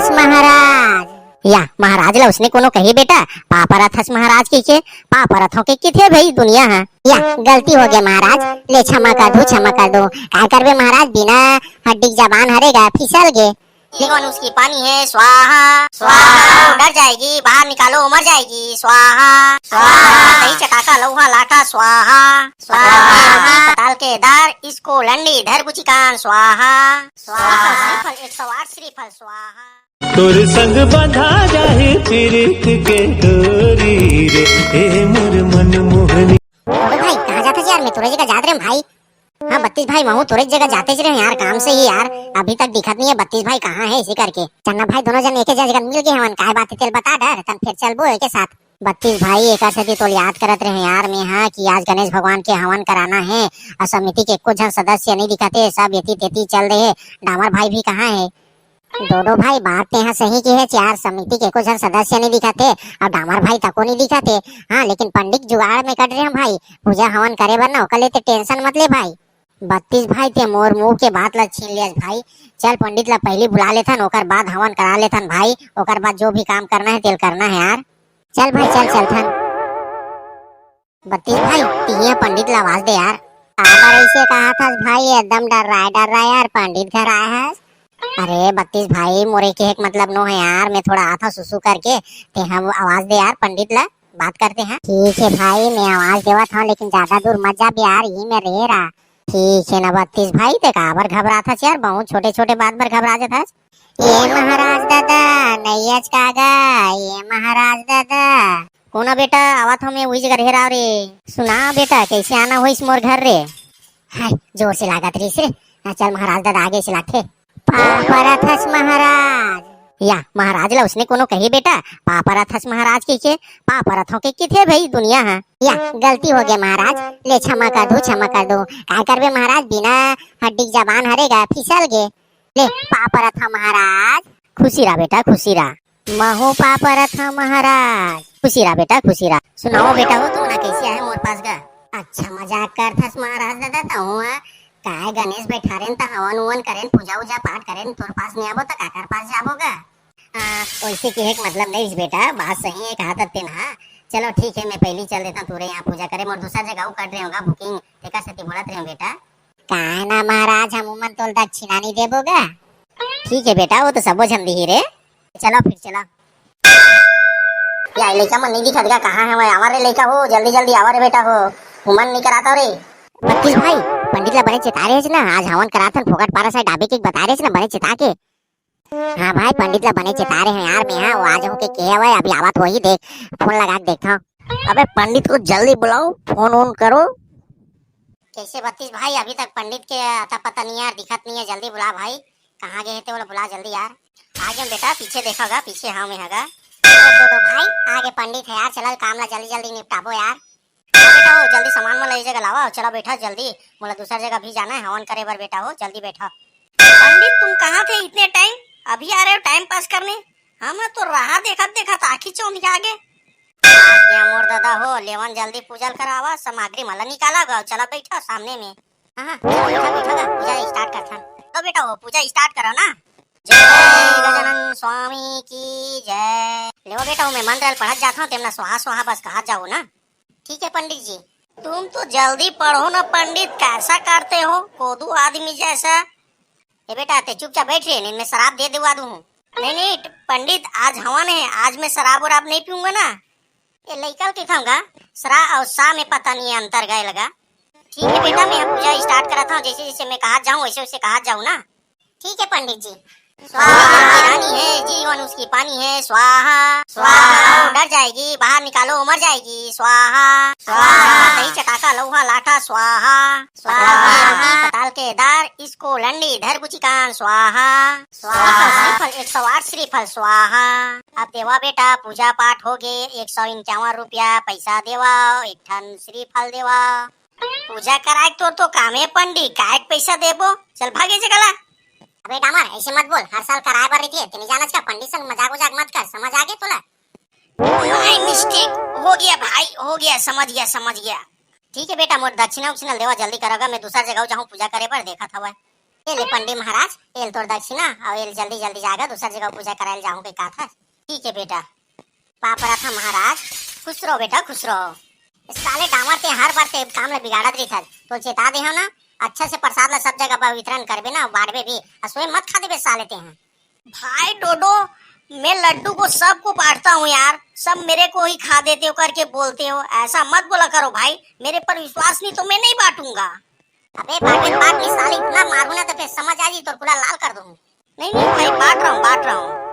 पापरथस महाराज या महाराज ला उसने कोनो कही बेटा पापरथस महाराज के पापरथों के किथे भाई दुनिया है या गलती हो गया महाराज ले क्षमा कर दो क्या करबे महाराज बिना हड्डी जबान हरेगा फिसल गे जीवन उसकी पानी है स्वाहा स्वाहा डर जाएगी बाहर निकालो मर जाएगी स्वाहा स्वाहा दही चटाका लोहा लाठा स्वाहा स्वाहा पताल के दार इसको लंडी धर बुची कान स्वाहा स्वाहा श्रीफल 108 श्रीफल स्वाहा तोर संग बंधा जाए प्रीत के डोरी रे ए मोर मन मोहनी। भाई कहाँ जाते थे यार मैं तुरे जगह जात रहे भाई। हाँ 32 भाई महू तुरे जगह जाते रहे यार काम से ही यार अभी तक दिखत नहीं है 32 भाई कहाँ है इसी करके चन्ना भाई दोनों जन एक जगह मिल गए हवन काय बात तेल बता डर तन फिर चल बो एक साथ 32 भाई एक से तो याद करत रहे यार मैं हाँ कि आज गणेश भगवान के हवन कराना है और समिति के कुछ जन सदस्य नहीं दिखाते सब येती तेती चल रहे डामर भाई भी कहाँ है दोनों भाई बात ते यहाँ सही की है चार समिति के कुछ सदस्य नहीं दिखाते और डामर भाई तको नहीं दिखाते। हाँ लेकिन पंडित जुगाड़ में कट रहे हैं भाई पूजा हवन करे बर ना ओकर लेते टेंशन मत ले भाई 32 भाई ते मोर मुंह के बात ला छीन लिया भाई चल पंडित ला पहले बुला लेथन ओकर बाद हवन करा लेथन भाई ओकर बाद जो भी काम करना है तेल करना है यार चल भाई चल थन 32 भाई तिया पंडित ला आवाज दे यार आबर ऐसे कहा था भाई एकदम डर रहा है यार पंडित घर आया है। अरे 32 भाई मोरे के एक मतलब नो है यार मैं थोड़ा आता सुसु करके ते हम आवाज दे यार पंडित ला बात करते हैं। ठीक है भाई मैं आवाज देवा था लेकिन ज्यादा दूर मत जा यार यही में रह रहा। ठीक है ना 32 भाई ते काबर घबरा था यार बहुत छोटे छोटे बात पर घबरा जाता। ये महाराज दादा नैयज कागा ये महाराज दादा कोना बेटा आवत हो मैं वही जगह रह रहा रे सुना बेटा कैसे आना हो इस मोर घर रे हाय जोर से लागत रही से चल महाराज दादा आगे से लाथे पापरथस महाराज या महाराज ला उसने कोनो कही बेटा पापरथस महाराज के पापरथों के किथे भाई दुनिया है या गलती हो गया महाराज ले क्षमा कर दो काय करबे महाराज बिना हड्डी जबान हरेगा फिसल गे ले पापरथ महाराज खुशी रहा बेटा खुशी रहा महो पापरथ महाराज खुशी रहा बेटा खुशी रहा सुनाओ बेटा हो तुम ना कैसे आए मोर पास का अच्छा मजाक कर थस महाराज दादा तो काय गणेश बैठा रेन ता हवन उवन करेन पूजा उजा पाठ करेन तोर पास नहीं आबो तो काकर पास जाबोगा वैसे की एक मतलब नहीं बेटा बात सही है कहा तत्ते ना चलो ठीक है मैं पहली चल देता तुरे यहाँ पूजा करे मोर दूसरा जगह कर रहे होगा बुकिंग तेका सेती बोलत रहे बेटा काय ना महाराज हम उमन तोल दक्षिणा नहीं देबोगा ठीक है बेटा वो तो सबो झन दी रे चलो फिर चला या लड़का मन नहीं दिखा देगा कहाँ है मैं हमारे लड़का हो जल्दी जल्दी आवारे बेटा हो उमन नहीं कराता रे 32 भाई पंडित ला बने चिता रहे ना आज हवन कराथन फोकट पारा साइड डाबे के बता रहे ना बने चिता के। हाँ भाई पंडित ला बने चिता रहे हैं यार मैं हाँ वो आज हो के हुआ अभी आवत वही देख फोन लगा के देखता हूँ। अबे पंडित को जल्दी बुलाओ फोन ऑन करो। कैसे 32 भाई अभी तक पंडित के आता पता नहीं यार दिखत नहीं है जल्दी बुला भाई कहाँ गए थे बोला बुला जल्दी यार आगे बेटा पीछे देखोगा पीछे हाँ में हैगा तो भाई आगे पंडित है यार चल काम ला जल्दी जल्दी निपटाबो यार बेटा हो जल्दी सामान में ले जगह लावा चलो बैठा जल्दी बोला दूसरा जगह भी जाना है हवन करे बर बेटा हो जल्दी बैठा। पंडित तुम कहाँ थे इतने टाइम अभी आ रहे हो टाइम पास करने हम तो रहा देखा आखी चौंध आगे मोर दादा हो लेवन जल्दी पूजल करावा सामग्री मला निकाला गो चला बैठा सामने में हाँ बैठा पूजा स्टार्ट करता तो बेटा हो पूजा स्टार्ट करो ना। जय गजानन स्वामी की जय ले बेटा हो मैं मंत्र पढ़त जाता हूँ तेमना स्वाहा स्वाहा बस कहा जाओ ना। ठीक है पंडित जी तुम तो जल्दी पढ़ो ना पंडित कैसा करते हो कोदू आदमी जैसा। ये बेटा ते चुपचाप बैठ रहे नहीं मैं शराब दे दिवा दूँ। नहीं पंडित आज हवन है आज मैं शराब वराब नहीं पीऊंगा ना ये लइका के खाऊंगा शराब और सा में पता नहीं अंतर गए लगा। ठीक है बेटा मैं पूजा स्टार्ट कराता हूँ जैसे जैसे मैं कहा जाऊँ वैसे वैसे कहा जाऊँ ना। ठीक है पंडित जी स्वाहा रानी है जीवन उसकी पानी है स्वाहा स्वाहा डर जाएगी बाहर निकालो मर जाएगी स्वाहा स्वाहा दही चटाका लोहा लाठा स्वाहा स्वाहा पताल के दार इसको लंडी धर बुची कान स्वाहा स्वाहा श्रीफल 108 श्रीफल स्वाहा। अब देवा बेटा पूजा पाठ हो गए 151 रुपया पैसा देवा एक ठन श्रीफल देवा पूजा कराए तो कामे पंडित काय पैसा देबो चल भागे जगला। अबे डामर ऐसे मत बोल हर साल कराए बर रही तेनी जानत का पंडित संग मजाक उजाक मत कर समझ आ गए तोला। माय मिस्टेक हो गया भाई हो गया समझ गया। ठीक है बेटा मोर दक्षिणा उक्षिणा देवा जल्दी करोगा मैं दूसरा जगह जाऊँ पूजा करे पर देखा था ये ले पंडित महाराज, एल तोड़ दक्षिणा और एल जल्दी जल्दी जाएगा दूसरी जगह पूजा कराए जाऊं के कहा था। ठीक है बेटा। पापरा था महाराज, खुश रहो बेटा खुश रहो। इस साले डामर ते हर बार ते काम ले बिगाड़त रही था, तो चेता दे हो ना, अच्छा से प्रसाद ला सब जगह पर वितरण करबे ना, बांटबे भी, असोए मत खा देबे साले ते हैं। भाई डोडो, मैं लड्डू को सबको बांटता हूँ यार, सब मेरे को ही खा देते हो करके बोलते हो, ऐसा मत बोला करो भाई, मेरे पर विश्वास नहीं तो मैं नहीं बांटूंगा। अबे बांट नहीं साले, इतना मारू ना तो फिर समझ आ जी तो पूरा लाल कर दूं। नहीं नहीं भाई, बांट रहा हूँ।